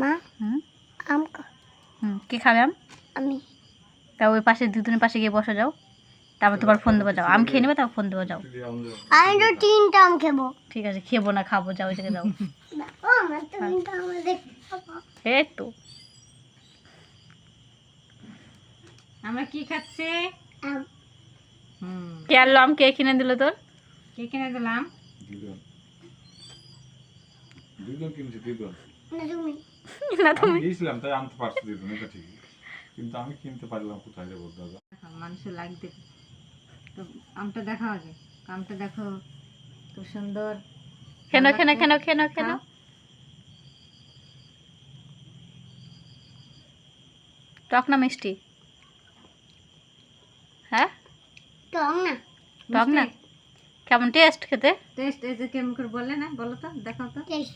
মা আম কি খাবে আম? আমি। তা ওই পাশে দুজনের পাশে গিয়ে বসে যাও, তারপর তোমার ফোন দেবো, যাও আম খেয়ে নেবে, তারপর ফোন দেবো, যাও। আমি তো 3টা আম খাবো। ঠিক আছে, খেবো না খাবো, যাও ওই জায়গায় যাও। ও আমার 3টা আম দেখো। এই তো আমরা কি খাচ্ছি? আম। কে আনলো আম? কে কিনে দিল তোর? কে কিনে দিলাম? দুজন কিনছে, দুজন। না তুমি। না আমি তুমি। গিয়েছিলাম তাই আনতে পারছি দুজন, এটা ঠিকই, কিন্তু আমি কিনতে পারলাম কোথায় যাবো দাদা। মানুষের লাইক দেবে তো। আমটা দেখো আগে, আমটা দেখো, খুব সুন্দর। কেন ভালো কেন লাগছে? কেন কেন কেন? খাও। টক না মিষ্টি? হ্যাঁ টক না। টক না? কেমন টেস্ট খেতে? টেস্ট এই যে কেমন করে বলে না, বলো তো, দেখাও তো। টেস্ট